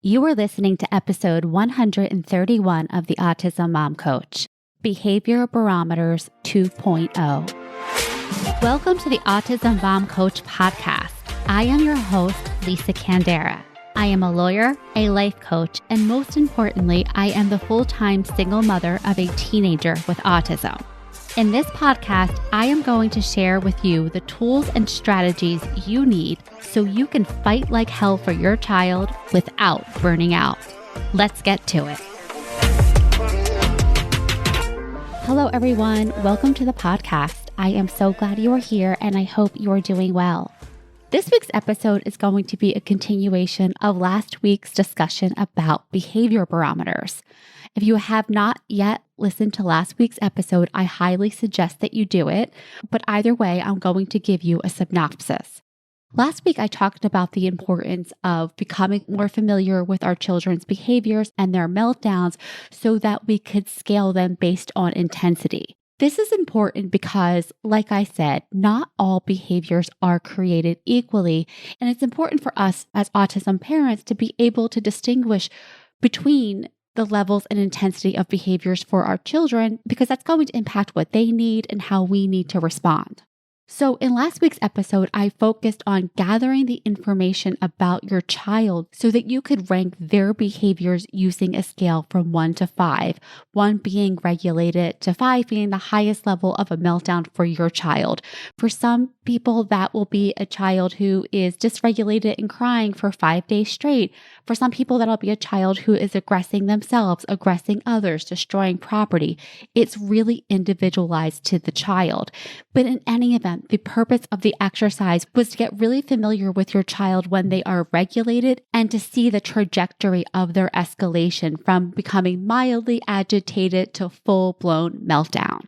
You are listening to episode 131 of the Autism Mom Coach, Behavior Barometers 2.0. Welcome to the Autism Mom Coach podcast. I am your host, Lisa Candera. I am a lawyer, a life coach, and most importantly, I am the full-time single mother of a teenager with autism. In this podcast, I am going to share with you the tools and strategies you need so you can fight like hell for your child without burning out. Let's get to it. Hello, everyone. Welcome to the podcast. I am so glad you are here and I hope you are doing well. This week's episode is going to be a continuation of last week's discussion about behavior barometers. If you have not yet listened to last week's episode, I highly suggest that you do it. But either way, I'm going to give you a synopsis. Last week, I talked about the importance of becoming more familiar with our children's behaviors and their meltdowns so that we could scale them based on intensity. This is important because, like I said, not all behaviors are created equally, and it's important for us as autism parents to be able to distinguish between the levels and intensity of behaviors for our children because that's going to impact what they need and how we need to respond. So in last week's episode, I focused on gathering the information about your child so that you could rank their behaviors using a scale from 1 to 5, 1 being regulated to 5 being the highest level of a meltdown for your child. For some people, that will be a child who is dysregulated and crying for 5 days straight. For some people, that'll be a child who is aggressing themselves, aggressing others, destroying property. It's really individualized to the child. But in any event, the purpose of the exercise was to get really familiar with your child when they are regulated and to see the trajectory of their escalation from becoming mildly agitated to full-blown meltdown.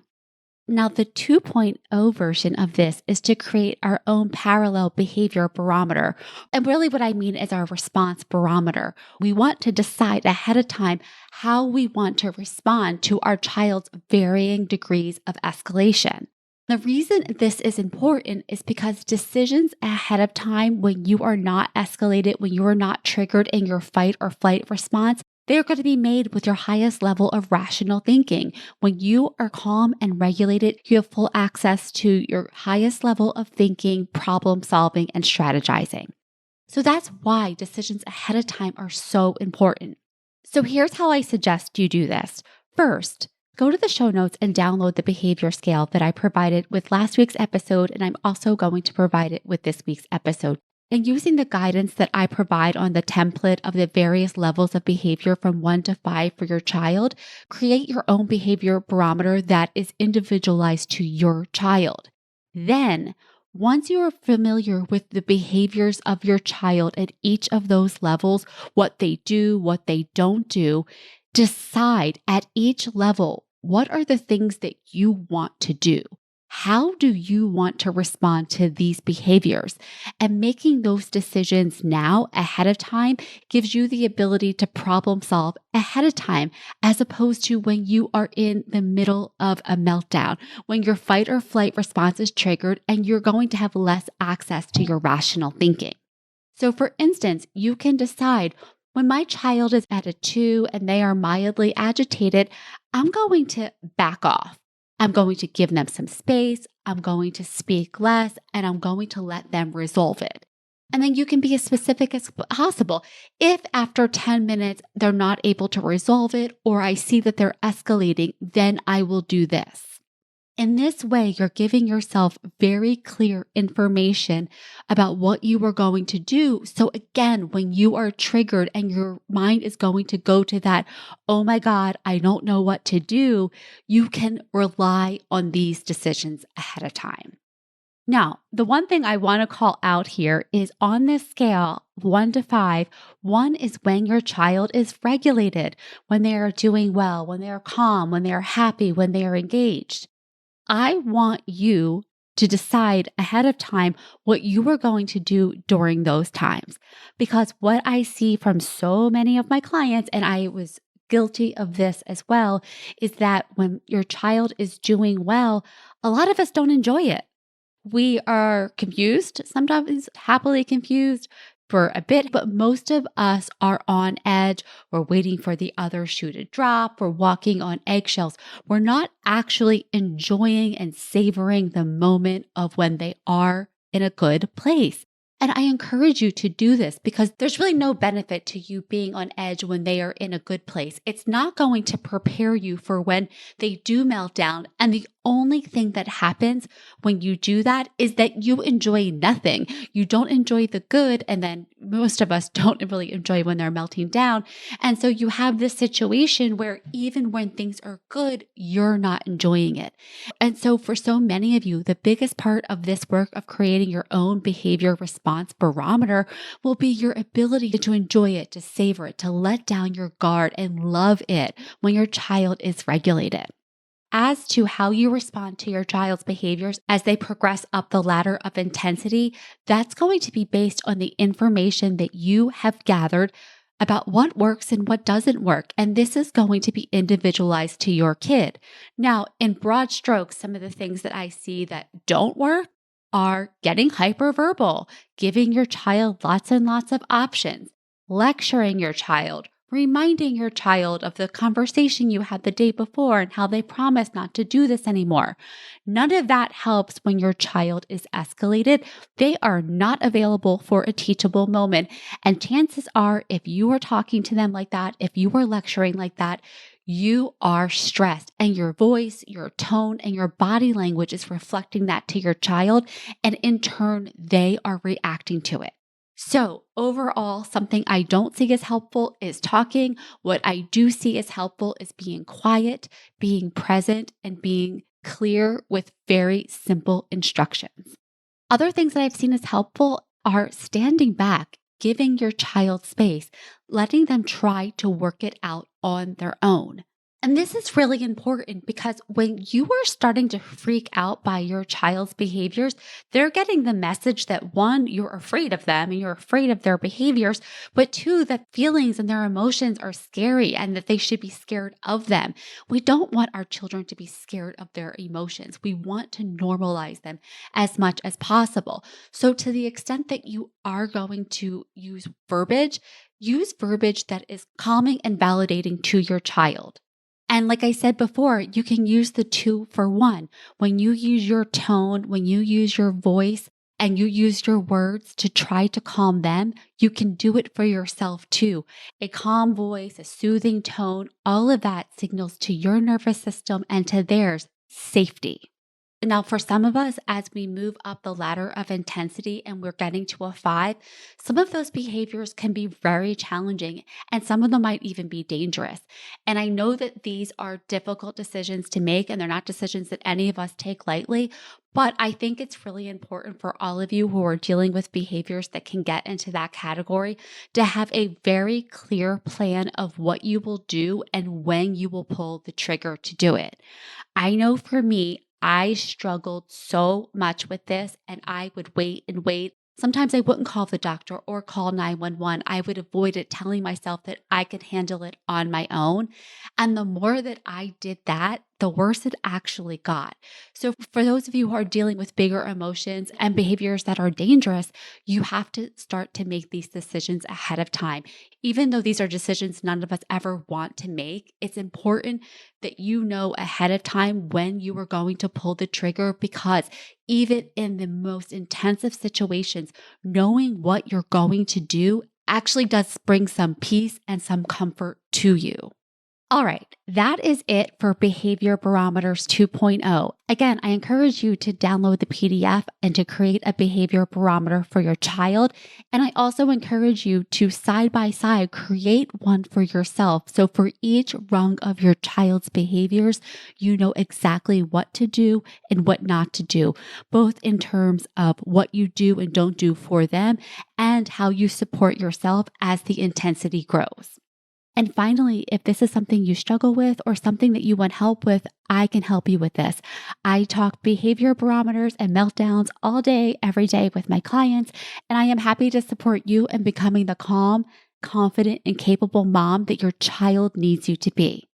Now, the 2.0 version of this is to create our own parallel behavior barometer. And really what I mean is our response barometer. We want to decide ahead of time how we want to respond to our child's varying degrees of escalation. The reason this is important is because decisions ahead of time when you are not escalated, when you are not triggered in your fight or flight response, they are going to be made with your highest level of rational thinking. When you are calm and regulated, you have full access to your highest level of thinking, problem solving, and strategizing. So that's why decisions ahead of time are so important. So here's how I suggest you do this. First, go to the show notes and download the behavior scale that I provided with last week's episode, and I'm also going to provide it with this week's episode. And using the guidance that I provide on the template of the various levels of behavior from 1 to 5 for your child, create your own behavior barometer that is individualized to your child. Then, once you are familiar with the behaviors of your child at each of those levels, what they do, what they don't do, decide at each level, what are the things that you want to do? How do you want to respond to these behaviors? And making those decisions now ahead of time gives you the ability to problem solve ahead of time, as opposed to when you are in the middle of a meltdown, when your fight or flight response is triggered and you're going to have less access to your rational thinking. So for instance, you can decide, when my child is at a 2 and they are mildly agitated, I'm going to back off. I'm going to give them some space. I'm going to speak less, and I'm going to let them resolve it. And then you can be as specific as possible. If after 10 minutes they're not able to resolve it, or I see that they're escalating, then I will do this. In this way, you're giving yourself very clear information about what you are going to do. So again, when you are triggered and your mind is going to go to that, oh my God, I don't know what to do, you can rely on these decisions ahead of time. Now, the one thing I want to call out here is on this scale, 1 to 5, 1 is when your child is regulated, when they are doing well, when they are calm, when they are happy, when they are engaged. I want you to decide ahead of time what you are going to do during those times. Because what I see from so many of my clients, and I was guilty of this as well, is that when your child is doing well, a lot of us don't enjoy it. We are confused, sometimes happily confused, for a bit, but most of us are on edge. We're waiting for the other shoe to drop. We're walking on eggshells. We're not actually enjoying and savoring the moment of when they are in a good place. And I encourage you to do this because there's really no benefit to you being on edge when they are in a good place. It's not going to prepare you for when they do melt down. And the only thing that happens when you do that is that you enjoy nothing. You don't enjoy the good. And then most of us don't really enjoy when they're melting down. And so you have this situation where even when things are good, you're not enjoying it. And so for so many of you, the biggest part of this work of creating your own behavior response barometer will be your ability to enjoy it, to savor it, to let down your guard and love it when your child is regulated. As to how you respond to your child's behaviors as they progress up the ladder of intensity, that's going to be based on the information that you have gathered about what works and what doesn't work. And this is going to be individualized to your kid. Now, in broad strokes, some of the things that I see that don't work are getting hyperverbal, giving your child lots and lots of options, lecturing your child, reminding your child of the conversation you had the day before and how they promised not to do this anymore. None of that helps when your child is escalated. They are not available for a teachable moment. And chances are, if you are talking to them like that, if you are lecturing like that, you are stressed and your voice, your tone, and your body language is reflecting that to your child. And in turn, they are reacting to it. So overall, something I don't see as helpful is talking. What I do see as helpful is being quiet, being present, and being clear with very simple instructions. Other things that I've seen as helpful are standing back, giving your child space, letting them try to work it out on their own. And this is really important because when you are starting to freak out by your child's behaviors, they're getting the message that one, you're afraid of them and you're afraid of their behaviors, but two, that feelings and their emotions are scary and that they should be scared of them. We don't want our children to be scared of their emotions. We want to normalize them as much as possible. So to the extent that you are going to use verbiage that is calming and validating to your child. And like I said before, you can use the 2 for 1. When you use your tone, when you use your voice, and you use your words to try to calm them, you can do it for yourself too. A calm voice, a soothing tone, all of that signals to your nervous system and to theirs safety. Now, for some of us, as we move up the ladder of intensity and we're getting to a 5, some of those behaviors can be very challenging and some of them might even be dangerous. And I know that these are difficult decisions to make and they're not decisions that any of us take lightly, but I think it's really important for all of you who are dealing with behaviors that can get into that category to have a very clear plan of what you will do and when you will pull the trigger to do it. I know for me, I struggled so much with this and I would wait and wait. Sometimes I wouldn't call the doctor or call 911. I would avoid it, telling myself that I could handle it on my own. And the more that I did that, the worse it actually got. So for those of you who are dealing with bigger emotions and behaviors that are dangerous, you have to start to make these decisions ahead of time. Even though these are decisions none of us ever want to make, it's important that you know ahead of time when you are going to pull the trigger, because even in the most intensive situations, knowing what you're going to do actually does bring some peace and some comfort to you. All right, that is it for Behavior Barometers 2.0. Again, I encourage you to download the PDF and to create a behavior barometer for your child. And I also encourage you to side by side create one for yourself. So for each rung of your child's behaviors, you know exactly what to do and what not to do, both in terms of what you do and don't do for them and how you support yourself as the intensity grows. And finally, if this is something you struggle with or something that you want help with, I can help you with this. I talk behavior barometers and meltdowns all day, every day with my clients, and I am happy to support you in becoming the calm, confident, and capable mom that your child needs you to be.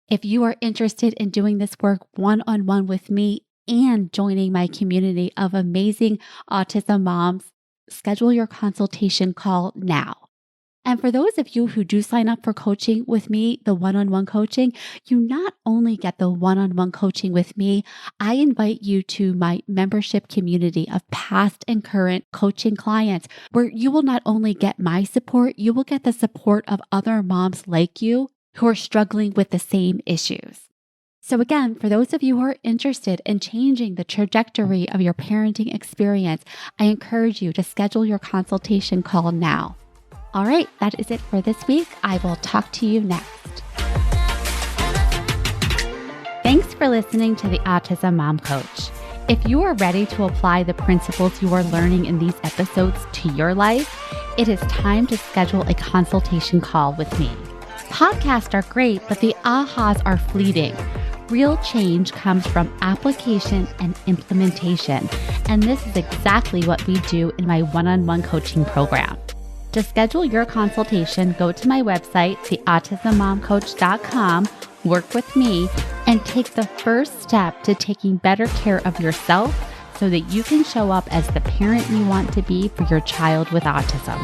If you are interested in doing this work one-on-one with me and joining my community of amazing autism moms, schedule your consultation call now. And for those of you who do sign up for coaching with me, the one-on-one coaching, you not only get the one-on-one coaching with me, I invite you to my membership community of past and current coaching clients, where you will not only get my support, you will get the support of other moms like you who are struggling with the same issues. So again, for those of you who are interested in changing the trajectory of your parenting experience, I encourage you to schedule your consultation call now. All right, that is it for this week. I will talk to you next. Thanks for listening to the Autism Mom Coach. If you are ready to apply the principles you are learning in these episodes to your life, it is time to schedule a consultation call with me. Podcasts are great, but the ahas are fleeting. Real change comes from application and implementation, and this is exactly what we do in my one-on-one coaching program. To schedule your consultation, go to my website, theautismmomcoach.com, work with me, and take the first step to taking better care of yourself so that you can show up as the parent you want to be for your child with autism.